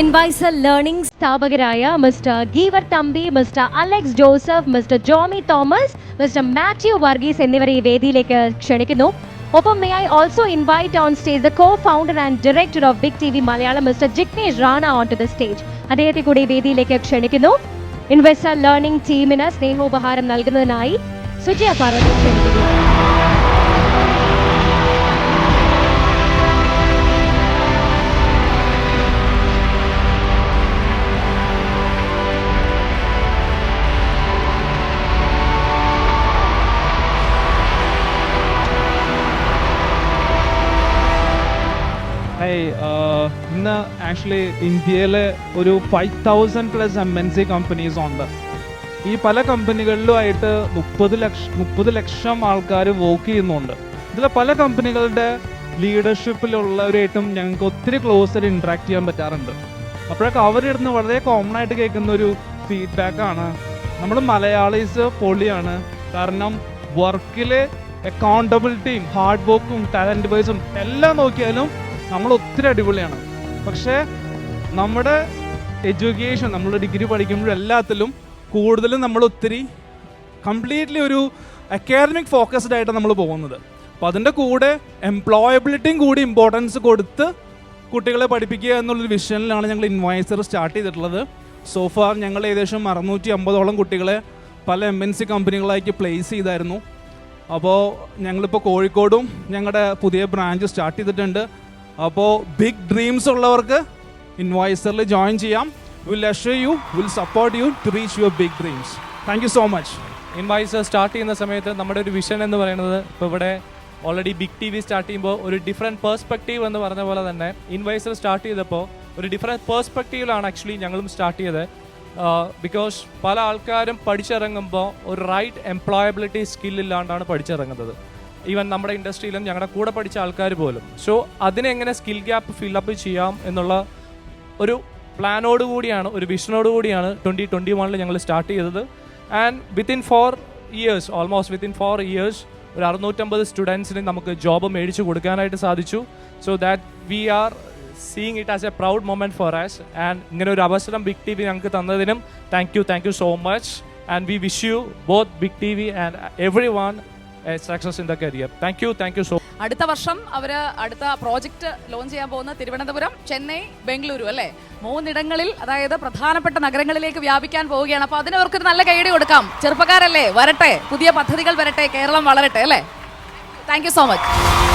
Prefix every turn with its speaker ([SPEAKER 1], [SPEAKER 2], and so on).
[SPEAKER 1] ഇൻവൈസൽ learning സ്ഥാപകരായ mister Geevar Thampi, mister Alex Joseph, mister Jomy Thomas, mister Mathew Varghese എന്നിവരെ ഈ വേദിയിലേക്ക് ക്ഷണിക്കുന്നു. ഒപ്പം may I also invite on stage the co-founder and director of Big TV Malayalam mister Jignesh Rana on to the stage. അദ്ദേഹത്തെ കൂടി വേദിയിലേക്ക് ക്ഷണിക്കുന്നു. ഇൻവൈസൽ ലേണിംഗ് ടീമിന് സ്നേഹോപഹാരം നൽകുന്നതിനായി സുജയ പാർവതി ക്ഷണിക്കുന്നു.
[SPEAKER 2] ഇന്ന് ആക്ച്വലി ഇന്ത്യയിലെ ഒരു 5,000+ MNC കമ്പനീസ് ഉണ്ട്. ഈ പല കമ്പനികളിലുമായിട്ട് 30 ലക്ഷം ആൾക്കാർ വർക്ക് ചെയ്യുന്നുണ്ട്. ഇതിൽ പല കമ്പനികളുടെ ലീഡർഷിപ്പിലുള്ളവരായിട്ടും ഞങ്ങൾക്ക് ഒത്തിരി ക്ലോസായിട്ട് ഇൻട്രാക്ട് ചെയ്യാൻ പറ്റാറുണ്ട്. അപ്പോഴൊക്കെ അവരുടെ അടുത്ത് വളരെ കോമൺ ആയിട്ട് കേൾക്കുന്ന ഒരു ഫീഡ്ബാക്കാണ്, നമ്മൾ മലയാളീസ് പൊളിയാണ്, കാരണം വർക്കിൽ അക്കൗണ്ടബിലിറ്റിയും ഹാർഡ് വർക്കും ടാലൻറ്റ് വൈസും എല്ലാം നോക്കിയാലും നമ്മൾ ഒത്തിരി അടിപൊളിയാണ്. പക്ഷേ നമ്മുടെ എഡ്യൂക്കേഷൻ, നമ്മൾ ഡിഗ്രി പഠിക്കുമ്പോഴും എല്ലാത്തിലും കൂടുതലും നമ്മൾ ഒത്തിരി കംപ്ലീറ്റ്ലി ഒരു അക്കാഡമിക് ഫോക്കസ്ഡ് ആയിട്ട് നമ്മൾ പോകുന്നത്. അപ്പോൾ അതിൻ്റെ കൂടെ എംപ്ലോയബിലിറ്റിയും കൂടി ഇമ്പോർട്ടൻസ് കൊടുത്ത് കുട്ടികളെ പഠിപ്പിക്കുക എന്നുള്ളൊരു വിഷനിലാണ് ഞങ്ങൾ ഇൻവൈസർ സ്റ്റാർട്ട് ചെയ്തിട്ടുള്ളത്. സോഫാർ ഞങ്ങൾ ഏകദേശം 650ഓളം കുട്ടികളെ പല MNC കമ്പനികളാക്കി പ്ലേസ് ചെയ്തായിരുന്നു. അപ്പോൾ ഞങ്ങളിപ്പോൾ കോഴിക്കോടും ഞങ്ങളുടെ പുതിയ ബ്രാഞ്ച് സ്റ്റാർട്ട് ചെയ്തിട്ടുണ്ട്. അപ്പോൾ ബിഗ് ഡ്രീംസ് ഉള്ളവർക്ക് ഇൻവൈസറിൽ ജോയിൻ ചെയ്യാം. Will assure you, will support you to reach your big dreams. Thank you so much.
[SPEAKER 3] Inviser start ചെയ്യുന്ന സമയത്ത് നമ്മുടെ ഒരു വിഷൻ എന്ന് പറയുന്നത്, ഇപ്പോൾ ഇവിടെ ഓൾറെഡി ബിഗ് TV സ്റ്റാർട്ട് ചെയ്യുമ്പോൾ ഒരു ഡിഫറെൻറ്റ് പേഴ്സ്പെക്റ്റീവ് എന്ന് പറഞ്ഞ പോലെ തന്നെ ഇൻവൈസർ സ്റ്റാർട്ട് ചെയ്തപ്പോൾ ഒരു ഡിഫറെൻറ്റ് പേഴ്സ്പെക്റ്റീവിലാണ് ആക്ച്വലി ഞങ്ങളും സ്റ്റാർട്ട് ചെയ്തത്. ബിക്കോസ് പല ആൾക്കാരും പഠിച്ചിറങ്ങുമ്പോൾ ഒരു റൈറ്റ് എംപ്ലോയബിലിറ്റി സ്കില്ലില്ലാണ്ടാണ് പഠിച്ചിറങ്ങുന്നത്. ഈവൻ നമ്മുടെ ഇൻഡസ്ട്രിയിലും ഞങ്ങളുടെ കൂടെ പഠിച്ച ആൾക്കാർ പോലും. സോ അതിനെങ്ങനെ സ്കിൽ ഗ്യാപ്പ് ഫില്ലപ്പ് ചെയ്യാം എന്നുള്ള ഒരു പ്ലാനോട് കൂടിയാണ്, ഒരു വിഷനോട് കൂടിയാണ് 2021 ഞങ്ങൾ സ്റ്റാർട്ട് ചെയ്തത്. And within 4 years, almost within 4 years ഒരു 650 സ്റ്റുഡൻസിന് നമുക്ക് ജോബ് മേടിച്ച് കൊടുക്കാനായിട്ട് സാധിച്ചു. So that we are seeing it as a proud moment for us. And ഇങ്ങനെ ഒരു അവസരം ബിഗ് TV ഞങ്ങൾക്ക് തന്നതിനും thank you so much. And we wish you both big TV and everyone success in the career. Thank you so.
[SPEAKER 4] അടുത്ത വർഷം അവർ അടുത്ത project launch ചെയ്യാൻ പോകുന്ന തിരുവനന്തപുരം, ചെന്നൈ, ബംഗളൂരു അല്ലേ, 3 ഇടങ്ങളിൽ, അതായത് പ്രധാനപ്പെട്ട നഗരങ്ങളിലേക്ക് വ്യാപിക്കാൻ പോവുകയാണ്. അപ്പോൾ അതിന് അവർക്കൊരു നല്ല കൈയടി കൊടുക്കാം. ചെറുപ്പക്കാരല്ലേ, വരട്ടെ, പുതിയ പദ്ധതികൾ വരട്ടെ, കേരളം വളരട്ടെ അല്ലേ. Thank you so much.